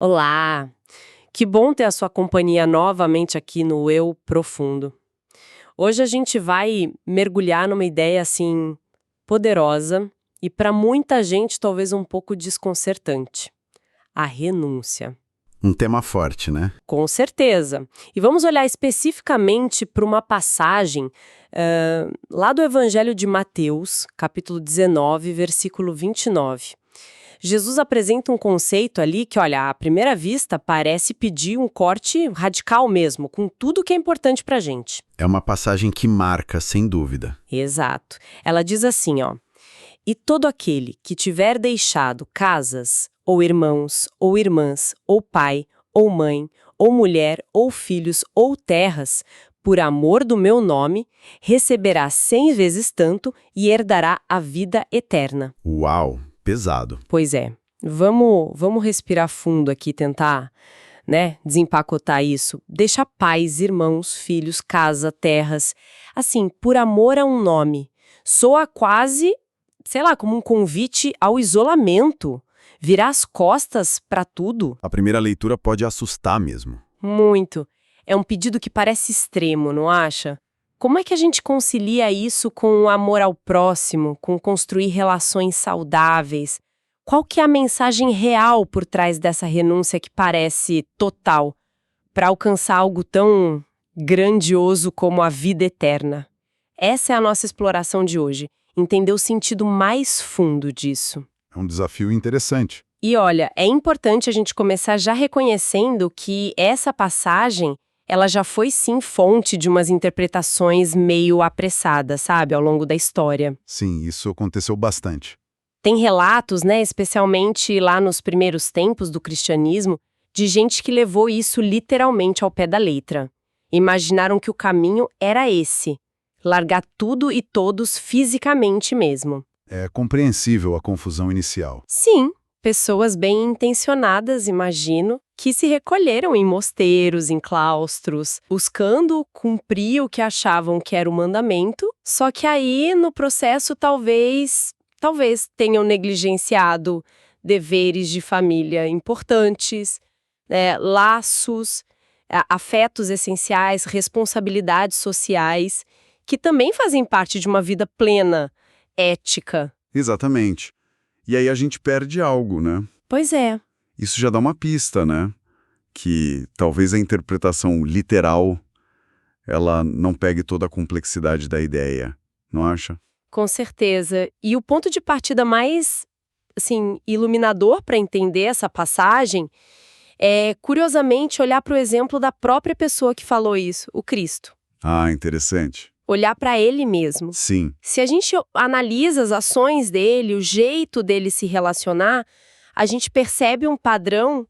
Olá! Que bom ter a sua companhia novamente aqui no Eu Profundo. Hoje a gente vai mergulhar numa ideia assim poderosa e para muita gente talvez um pouco desconcertante: a renúncia. Um tema forte, né? Com certeza. E vamos olhar especificamente para uma passagem lá do Evangelho de Mateus, capítulo 19, versículo 29. Jesus apresenta um conceito ali que, olha, à primeira vista parece pedir um corte radical mesmo, com tudo que é importante pra gente. É uma passagem que marca, sem dúvida. Exato. Ela diz assim, ó: "E todo aquele que tiver deixado casas, ou irmãos, ou irmãs, ou pai, ou mãe, ou mulher, ou filhos, ou terras, por amor do meu nome, receberá 100 vezes tanto e herdará a vida eterna." Uau, pesado. Pois é. Vamos respirar fundo aqui, tentar, né, desempacotar isso. Deixar pais, irmãos, filhos, casa, terras. Assim, por amor a um nome. Soa quase, sei lá, como um convite ao isolamento. Virar as costas pra tudo. A primeira leitura pode assustar mesmo. Muito. É um pedido que parece extremo, não acha? Como é que a gente concilia isso com o amor ao próximo, com construir relações saudáveis? Qual que é a mensagem real por trás dessa renúncia que parece total, para alcançar algo tão grandioso como a vida eterna? Essa é a nossa exploração de hoje, entender o sentido mais fundo disso. É um desafio interessante. E olha, é importante a gente começar já reconhecendo que essa passagem, ela já foi sim fonte de umas interpretações meio apressadas, sabe, ao longo da história. Sim, isso aconteceu bastante. Tem relatos, né, especialmente lá nos primeiros tempos do cristianismo, de gente que levou isso literalmente ao pé da letra. Imaginaram que o caminho era esse: largar tudo e todos fisicamente mesmo. É compreensível a confusão inicial. Sim, pessoas bem intencionadas, imagino, que se recolheram em mosteiros, em claustros, buscando cumprir o que achavam que era o mandamento, só que aí, no processo, talvez tenham negligenciado deveres de família importantes, laços, afetos essenciais, responsabilidades sociais, que também fazem parte de uma vida plena, ética. Exatamente. E aí a gente perde algo, né? Pois é. Isso já dá uma pista, né? Que talvez a interpretação literal ela não pegue toda a complexidade da ideia, não acha? Com certeza. E o ponto de partida mais, assim, iluminador para entender essa passagem é, curiosamente, olhar para o exemplo da própria pessoa que falou isso, o Cristo. Ah, interessante. Olhar para ele mesmo. Sim. Se a gente analisa as ações dele, o jeito dele se relacionar, a gente percebe um padrão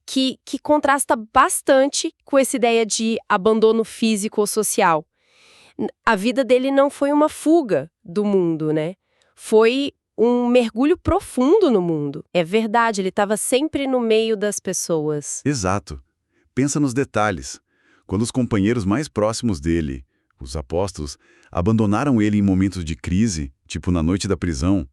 que contrasta bastante com essa ideia de abandono físico ou social. A vida dele não foi uma fuga do mundo, né? Foi um mergulho profundo no mundo. É verdade, ele estava sempre no meio das pessoas. Exato. Pensa nos detalhes. Quando os companheiros mais próximos dele, os apóstolos, abandonaram ele em momentos de crise, tipo na noite da prisão,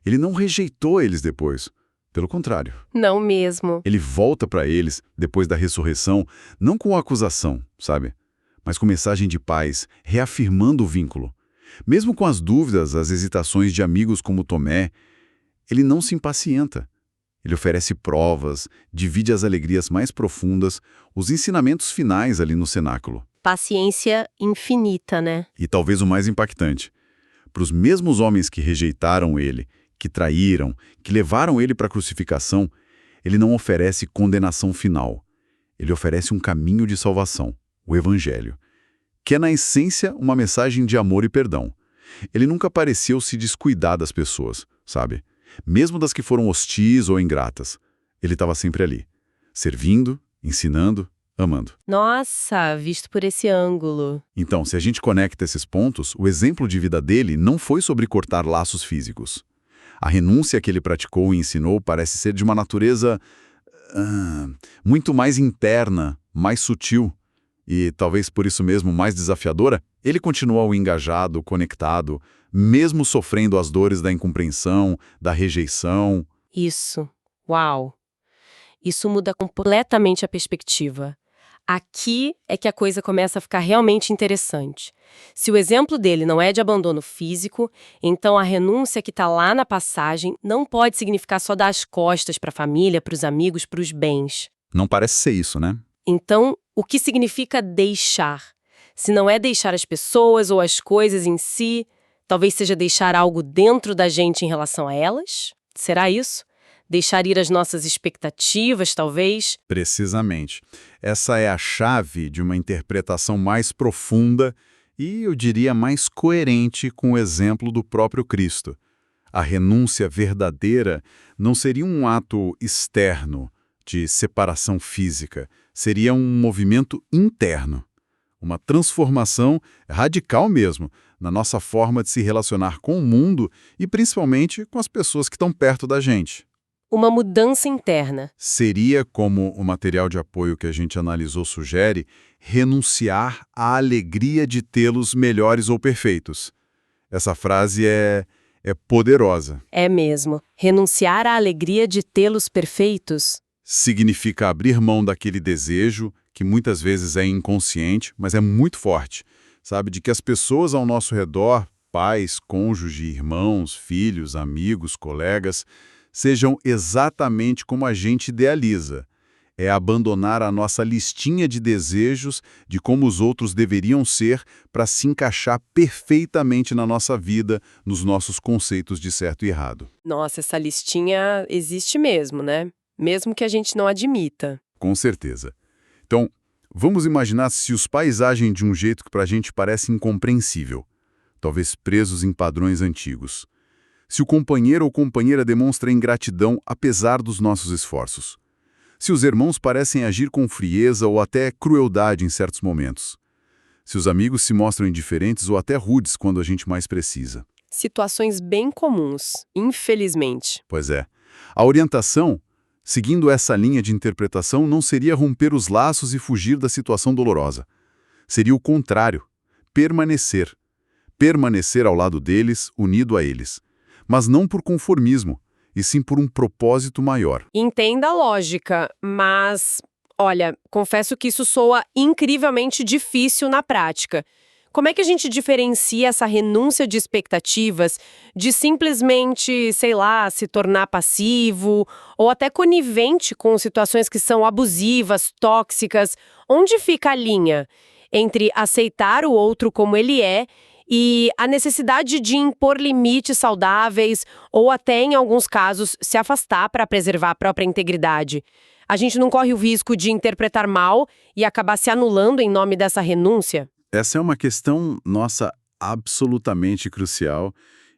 ele não rejeitou eles depois. Pelo contrário. Não mesmo. Ele volta para eles, depois da ressurreição, não com acusação, sabe? Mas com mensagem de paz, reafirmando o vínculo. Mesmo com as dúvidas, as hesitações de amigos como Tomé, ele não se impacienta. Ele oferece provas, divide as alegrias mais profundas, os ensinamentos finais ali no cenáculo. Paciência infinita, né? E talvez o mais impactante, para os mesmos homens que rejeitaram ele, que traíram, que levaram ele para a crucificação, ele não oferece condenação final. Ele oferece um caminho de salvação, o Evangelho, que é na essência uma mensagem de amor e perdão. Ele nunca pareceu se descuidar das pessoas, sabe? Mesmo das que foram hostis ou ingratas. Ele estava sempre ali, servindo, ensinando, amando. Nossa, visto por esse ângulo. Então, se a gente conecta esses pontos, o exemplo de vida dele não foi sobre cortar laços físicos. A renúncia que ele praticou e ensinou parece ser de uma natureza muito mais interna, mais sutil e, talvez por isso mesmo, mais desafiadora. Ele continuou engajado, conectado, mesmo sofrendo as dores da incompreensão, da rejeição. Isso. Uau. Isso muda completamente a perspectiva. Aqui é que a coisa começa a ficar realmente interessante. Se o exemplo dele não é de abandono físico, então a renúncia que está lá na passagem não pode significar só dar as costas para a família, para os amigos, para os bens. Não parece ser isso, né? Então, o que significa deixar? Se não é deixar as pessoas ou as coisas em si, talvez seja deixar algo dentro da gente em relação a elas? Será isso? Deixar ir as nossas expectativas, talvez? Precisamente. Essa é a chave de uma interpretação mais profunda e, eu diria, mais coerente com o exemplo do próprio Cristo. A renúncia verdadeira não seria um ato externo, de separação física, seria um movimento interno. Uma transformação radical mesmo, na nossa forma de se relacionar com o mundo e principalmente com as pessoas que estão perto da gente. Uma mudança interna. Seria, como o material de apoio que a gente analisou sugere, renunciar à alegria de tê-los melhores ou perfeitos. Essa frase é poderosa. É mesmo. Renunciar à alegria de tê-los perfeitos. Significa abrir mão daquele desejo, que muitas vezes é inconsciente, mas é muito forte, sabe? De que as pessoas ao nosso redor, pais, cônjuge, irmãos, filhos, amigos, colegas, sejam exatamente como a gente idealiza. É abandonar a nossa listinha de desejos de como os outros deveriam ser para se encaixar perfeitamente na nossa vida, nos nossos conceitos de certo e errado. Nossa, essa listinha existe mesmo, né? Mesmo que a gente não admita. Com certeza. Então, vamos imaginar se os pais agem de um jeito que para a gente parece incompreensível, talvez presos em padrões antigos. Se o companheiro ou companheira demonstra ingratidão apesar dos nossos esforços. Se os irmãos parecem agir com frieza ou até crueldade em certos momentos. Se os amigos se mostram indiferentes ou até rudes quando a gente mais precisa. Situações bem comuns, infelizmente. Pois é. A orientação, seguindo essa linha de interpretação, não seria romper os laços e fugir da situação dolorosa. Seria o contrário, permanecer. Permanecer ao lado deles, unido a eles. Mas não por conformismo, e sim por um propósito maior. Entenda a lógica, mas, olha, confesso que isso soa incrivelmente difícil na prática. Como é que a gente diferencia essa renúncia de expectativas de simplesmente, sei lá, se tornar passivo ou até conivente com situações que são abusivas, tóxicas? Onde fica a linha entre aceitar o outro como ele é e a necessidade de impor limites saudáveis ou até, em alguns casos, se afastar para preservar a própria integridade? A gente não corre o risco de interpretar mal e acabar se anulando em nome dessa renúncia? Essa é uma questão nossa absolutamente crucial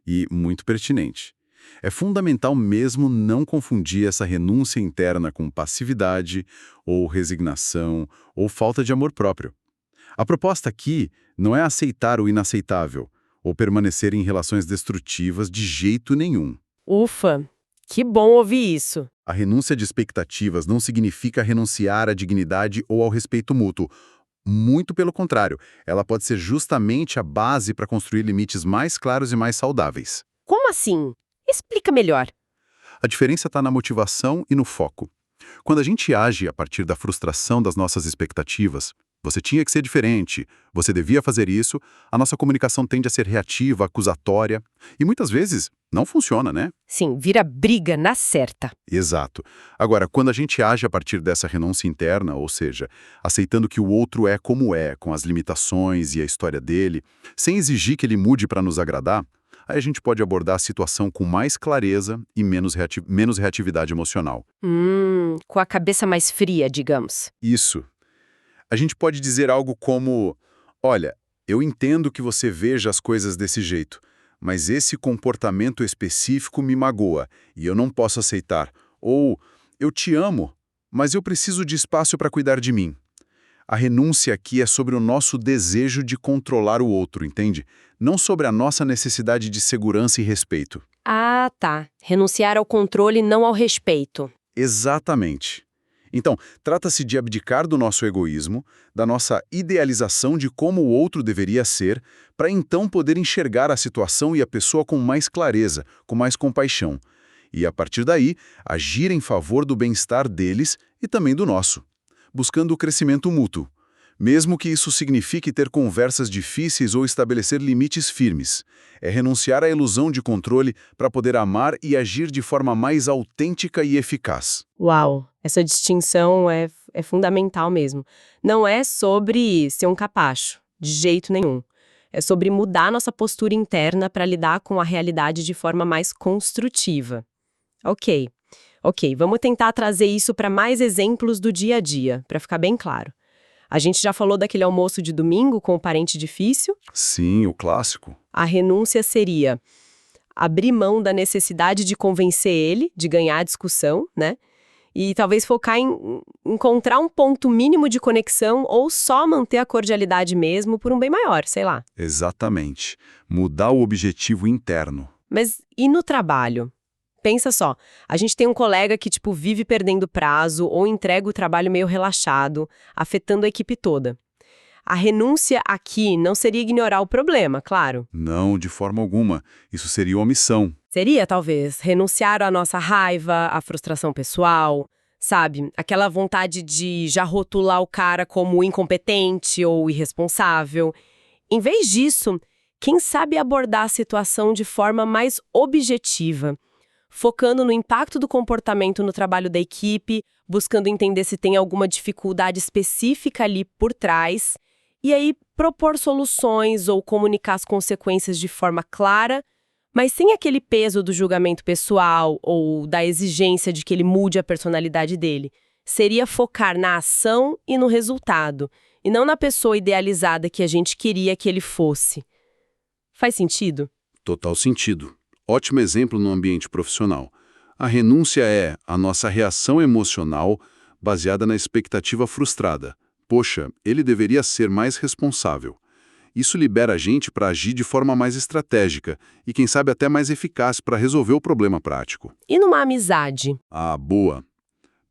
e muito pertinente. É fundamental mesmo não confundir essa renúncia interna com passividade, ou resignação, ou falta de amor próprio. A proposta aqui não é aceitar o inaceitável, ou permanecer em relações destrutivas de jeito nenhum. Ufa, que bom ouvir isso. A renúncia de expectativas não significa renunciar à dignidade ou ao respeito mútuo. Muito pelo contrário, ela pode ser justamente a base para construir limites mais claros e mais saudáveis. Como assim? Explica melhor. A diferença está na motivação e no foco. Quando a gente age a partir da frustração das nossas expectativas, você tinha que ser diferente, você devia fazer isso, a nossa comunicação tende a ser reativa, acusatória, e muitas vezes não funciona, né? Sim, vira briga na certa. Exato. Agora, quando a gente age a partir dessa renúncia interna, ou seja, aceitando que o outro é como é, com as limitações e a história dele, sem exigir que ele mude para nos agradar, aí a gente pode abordar a situação com mais clareza e menos reatividade emocional. Com a cabeça mais fria, digamos. Isso. A gente pode dizer algo como: olha, eu entendo que você veja as coisas desse jeito, mas esse comportamento específico me magoa e eu não posso aceitar. Ou, eu te amo, mas eu preciso de espaço para cuidar de mim. A renúncia aqui é sobre o nosso desejo de controlar o outro, entende? Não sobre a nossa necessidade de segurança e respeito. Ah, tá. Renunciar ao controle, não ao respeito. Exatamente. Então, trata-se de abdicar do nosso egoísmo, da nossa idealização de como o outro deveria ser, para então poder enxergar a situação e a pessoa com mais clareza, com mais compaixão. e, a partir daí, agir em favor do bem-estar deles e também do nosso, buscando o crescimento mútuo, mesmo que isso signifique ter conversas difíceis ou estabelecer limites firmes. É renunciar à ilusão de controle para poder amar e agir de forma mais autêntica e eficaz. Uau, essa distinção é fundamental mesmo. Não é sobre ser um capacho, de jeito nenhum. É sobre mudar nossa postura interna para lidar com a realidade de forma mais construtiva. Ok, vamos tentar trazer isso para mais exemplos do dia a dia, para ficar bem claro. A gente já falou daquele almoço de domingo com o parente difícil? Sim, o clássico. A renúncia seria abrir mão da necessidade de convencer ele, de ganhar a discussão, né? E talvez focar em encontrar um ponto mínimo de conexão ou só manter a cordialidade mesmo por um bem maior, sei lá. Exatamente. Mudar o objetivo interno. Mas e no trabalho? Pensa só, a gente tem um colega que, vive perdendo prazo ou entrega o trabalho meio relaxado, afetando a equipe toda. A renúncia aqui não seria ignorar o problema, claro. Não, de forma alguma. Isso seria omissão. Seria, talvez, renunciar à nossa raiva, à frustração pessoal, sabe? Aquela vontade de já rotular o cara como incompetente ou irresponsável. Em vez disso, quem sabe abordar a situação de forma mais objetiva, focando no impacto do comportamento no trabalho da equipe, buscando entender se tem alguma dificuldade específica ali por trás, e aí propor soluções ou comunicar as consequências de forma clara, mas sem aquele peso do julgamento pessoal ou da exigência de que ele mude a personalidade dele. Seria focar na ação e no resultado, e não na pessoa idealizada que a gente queria que ele fosse. Faz sentido? Total sentido. Ótimo exemplo no ambiente profissional. A renúncia é a nossa reação emocional baseada na expectativa frustrada. Poxa, ele deveria ser mais responsável. Isso libera a gente para agir de forma mais estratégica e, quem sabe, até mais eficaz para resolver o problema prático. E numa amizade? Ah, boa.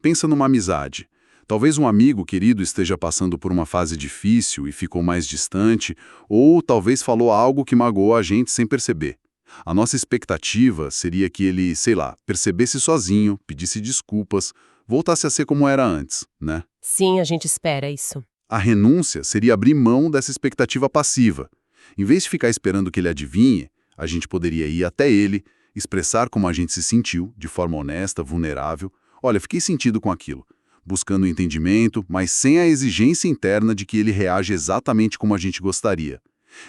Pensa numa amizade. Talvez um amigo querido esteja passando por uma fase difícil e ficou mais distante, ou talvez falou algo que magoou a gente sem perceber. A nossa expectativa seria que ele, sei lá, percebesse sozinho, pedisse desculpas, voltasse a ser como era antes, né? Sim, a gente espera isso. A renúncia seria abrir mão dessa expectativa passiva. Em vez de ficar esperando que ele adivinhe, a gente poderia ir até ele, expressar como a gente se sentiu, de forma honesta, vulnerável. Olha, fiquei sentido com aquilo. Buscando o entendimento, mas sem a exigência interna de que ele reaja exatamente como a gente gostaria.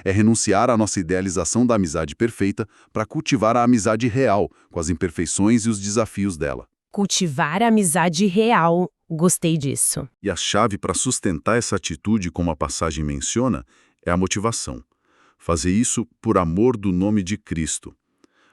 É renunciar à nossa idealização da amizade perfeita para cultivar a amizade real, com as imperfeições e os desafios dela. Cultivar a amizade real. Gostei disso. E a chave para sustentar essa atitude, como a passagem menciona, é a motivação. Fazer isso por amor do nome de Cristo.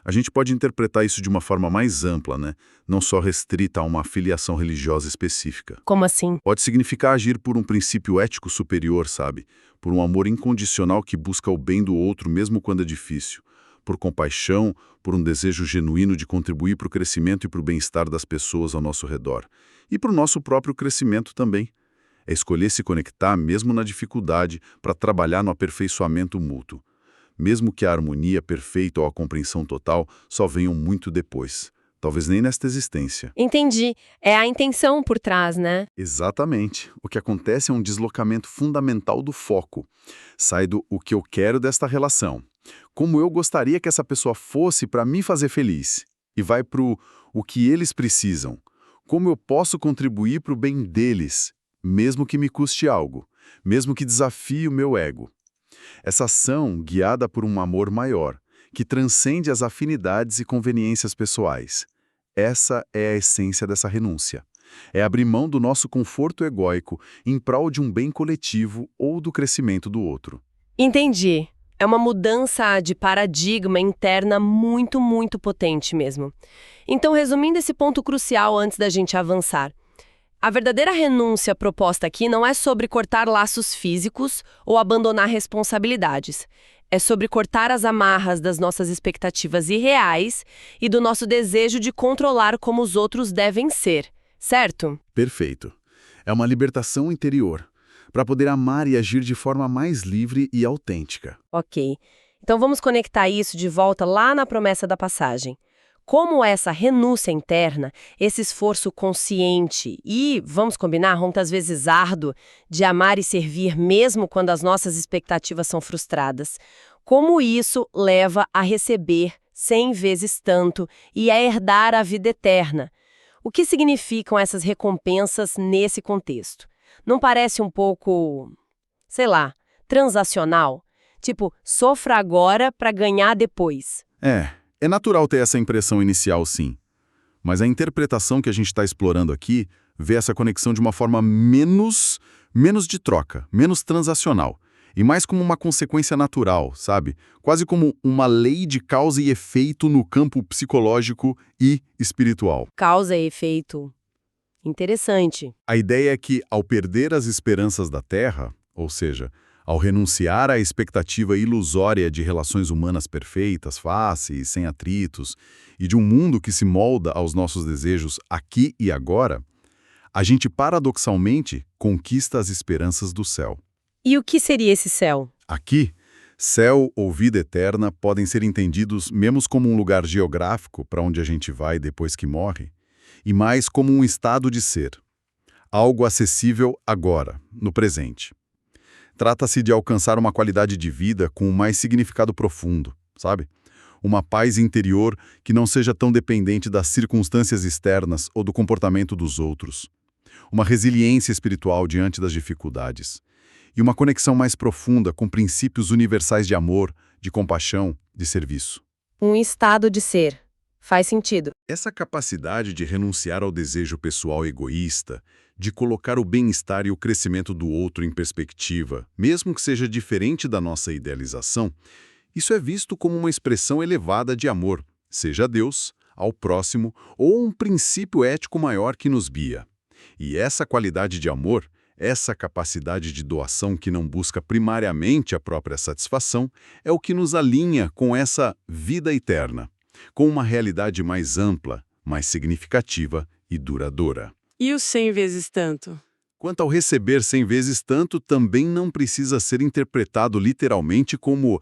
A gente pode interpretar isso de uma forma mais ampla, né? Não só restrita a uma filiação religiosa específica. Como assim? Pode significar agir por um princípio ético superior, sabe? Por um amor incondicional que busca o bem do outro mesmo quando é difícil. Por compaixão, por um desejo genuíno de contribuir para o crescimento e para o bem-estar das pessoas ao nosso redor. E para o nosso próprio crescimento também. É escolher se conectar mesmo na dificuldade para trabalhar no aperfeiçoamento mútuo. Mesmo que a harmonia perfeita ou a compreensão total só venham muito depois. Talvez nem nesta existência. Entendi. É a intenção por trás, né? Exatamente. O que acontece é um deslocamento fundamental do foco. Sai do o que eu quero desta relação. Como eu gostaria que essa pessoa fosse para me fazer feliz. E vai para o que eles precisam. Como eu posso contribuir para o bem deles, mesmo que me custe algo, mesmo que desafie o meu ego. Essa ação guiada por um amor maior, que transcende as afinidades e conveniências pessoais. Essa é a essência dessa renúncia. É abrir mão do nosso conforto egóico em prol de um bem coletivo ou do crescimento do outro. Entendi. É uma mudança de paradigma interna muito, muito potente mesmo. Então, resumindo esse ponto crucial antes da gente avançar. A verdadeira renúncia proposta aqui não é sobre cortar laços físicos ou abandonar responsabilidades. É sobre cortar as amarras das nossas expectativas irreais e do nosso desejo de controlar como os outros devem ser, certo? Perfeito. É uma libertação interior, para poder amar e agir de forma mais livre e autêntica. Ok. Então vamos conectar isso de volta lá na promessa da passagem. Como essa renúncia interna, esse esforço consciente e, vamos combinar, muitas vezes árduo, de amar e servir mesmo quando as nossas expectativas são frustradas, como isso leva a receber 100 vezes tanto e a herdar a vida eterna? O que significam essas recompensas nesse contexto? Não parece um pouco, sei lá, transacional? Tipo, sofra agora para ganhar depois. É natural ter essa impressão inicial, sim. Mas a interpretação que a gente está explorando aqui vê essa conexão de uma forma menos de troca, menos transacional. E mais como uma consequência natural, sabe? Quase como uma lei de causa e efeito no campo psicológico e espiritual. Causa e efeito. Interessante. A ideia é que, ao perder as esperanças da Terra, ou seja, ao renunciar à expectativa ilusória de relações humanas perfeitas, fáceis, sem atritos, e de um mundo que se molda aos nossos desejos aqui e agora, a gente paradoxalmente conquista as esperanças do céu. E o que seria esse céu? Aqui, céu ou vida eterna podem ser entendidos menos como um lugar geográfico para onde a gente vai depois que morre, e mais como um estado de ser, algo acessível agora, no presente. Trata-se de alcançar uma qualidade de vida com mais significado profundo, sabe? Uma paz interior que não seja tão dependente das circunstâncias externas ou do comportamento dos outros. Uma resiliência espiritual diante das dificuldades. E uma conexão mais profunda com princípios universais de amor, de compaixão, de serviço. Um estado de ser. Faz sentido. Essa capacidade de renunciar ao desejo pessoal egoísta, de colocar o bem-estar e o crescimento do outro em perspectiva, mesmo que seja diferente da nossa idealização, isso é visto como uma expressão elevada de amor, seja a Deus, ao próximo ou um princípio ético maior que nos guia. E essa qualidade de amor, essa capacidade de doação que não busca primariamente a própria satisfação, é o que nos alinha com essa vida eterna, com uma realidade mais ampla, mais significativa e duradoura. E os 100 vezes tanto? Quanto ao receber 100 vezes tanto, também não precisa ser interpretado literalmente como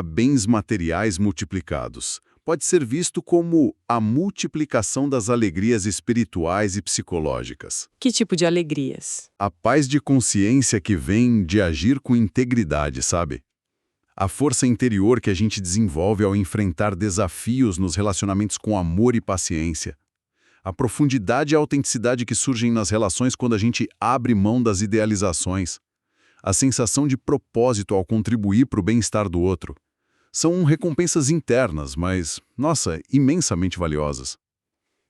bens materiais multiplicados. Pode ser visto como a multiplicação das alegrias espirituais e psicológicas. Que tipo de alegrias? A paz de consciência que vem de agir com integridade, sabe? A força interior que a gente desenvolve ao enfrentar desafios nos relacionamentos com amor e paciência. A profundidade e a autenticidade que surgem nas relações quando a gente abre mão das idealizações. A sensação de propósito ao contribuir para o bem-estar do outro. São recompensas internas, mas, nossa, imensamente valiosas.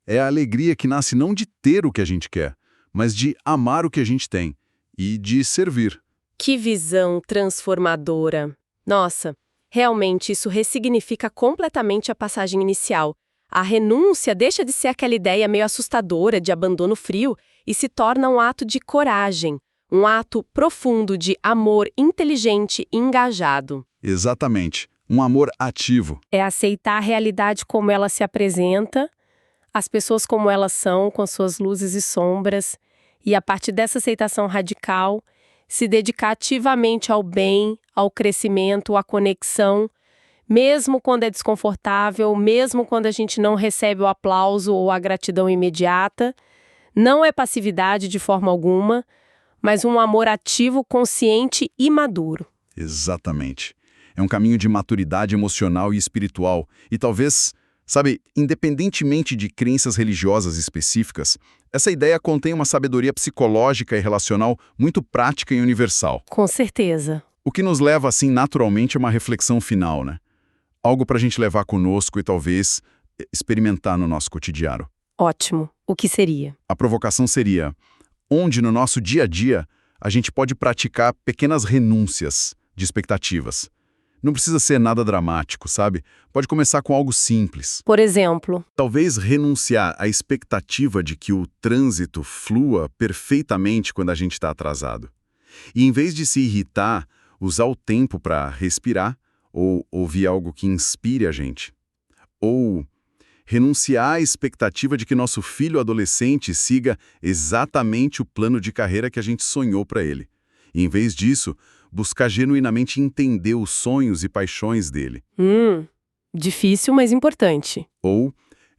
É a alegria que nasce não de ter o que a gente quer, mas de amar o que a gente tem e de servir. Que visão transformadora! Nossa, realmente isso ressignifica completamente a passagem inicial. A renúncia deixa de ser aquela ideia meio assustadora de abandono frio e se torna um ato de coragem, um ato profundo de amor inteligente e engajado. Exatamente. Um amor ativo. É aceitar a realidade como ela se apresenta, as pessoas como elas são, com suas luzes e sombras, e a partir dessa aceitação radical, se dedicar ativamente ao bem, ao crescimento, à conexão, mesmo quando é desconfortável, mesmo quando a gente não recebe o aplauso ou a gratidão imediata. Não é passividade de forma alguma, mas um amor ativo, consciente e maduro. Exatamente. É um caminho de maturidade emocional e espiritual. E talvez, sabe, independentemente de crenças religiosas específicas, essa ideia contém uma sabedoria psicológica e relacional muito prática e universal. Com certeza. O que nos leva, assim, naturalmente a uma reflexão final, né? Algo para a gente levar conosco e talvez experimentar no nosso cotidiano. Ótimo. O que seria? A provocação seria, onde no nosso dia a dia a gente pode praticar pequenas renúncias de expectativas. Não precisa ser nada dramático, sabe? Pode começar com algo simples. Por exemplo, Talvez renunciar à expectativa de que o trânsito flua perfeitamente quando a gente está atrasado. E em vez de se irritar, usar o tempo para respirar ou ouvir algo que inspire a gente. Ou renunciar à expectativa de que nosso filho adolescente siga exatamente o plano de carreira que a gente sonhou para ele. E, em vez disso, buscar genuinamente entender os sonhos e paixões dele. difícil, mas importante. Ou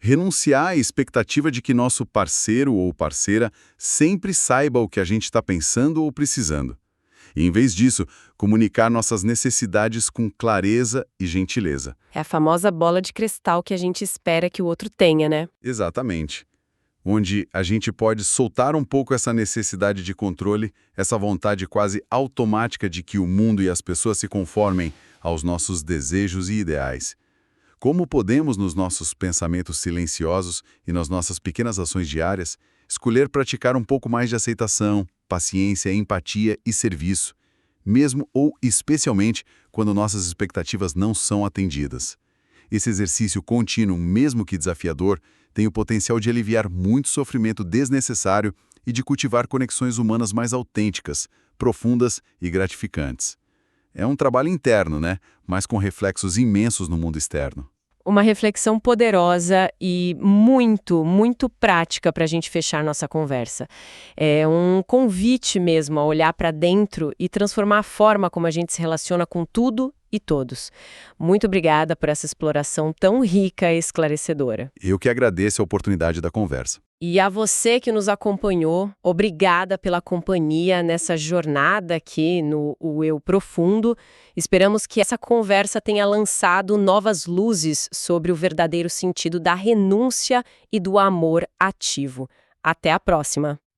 Renunciar à expectativa de que nosso parceiro ou parceira sempre saiba o que a gente está pensando ou precisando. E, em vez disso, comunicar nossas necessidades com clareza e gentileza. É a famosa bola de cristal que a gente espera que o outro tenha, né? Exatamente. Onde a gente pode soltar um pouco essa necessidade de controle, essa vontade quase automática de que o mundo e as pessoas se conformem aos nossos desejos e ideais. Como podemos, nos nossos pensamentos silenciosos e nas nossas pequenas ações diárias, escolher praticar um pouco mais de aceitação, paciência, empatia e serviço, mesmo ou especialmente quando nossas expectativas não são atendidas. Esse exercício contínuo, mesmo que desafiador, tem o potencial de aliviar muito sofrimento desnecessário e de cultivar conexões humanas mais autênticas, profundas e gratificantes. É um trabalho interno, né? Mas com reflexos imensos no mundo externo. Uma reflexão poderosa e muito, muito prática para a gente fechar nossa conversa. É um convite mesmo a olhar para dentro e transformar a forma como a gente se relaciona com tudo e todos. Muito obrigada por essa exploração tão rica e esclarecedora. Eu que agradeço a oportunidade da conversa. E a você que nos acompanhou, obrigada pela companhia nessa jornada aqui no O Eu Profundo. Esperamos que essa conversa tenha lançado novas luzes sobre o verdadeiro sentido da renúncia e do amor ativo. Até a próxima!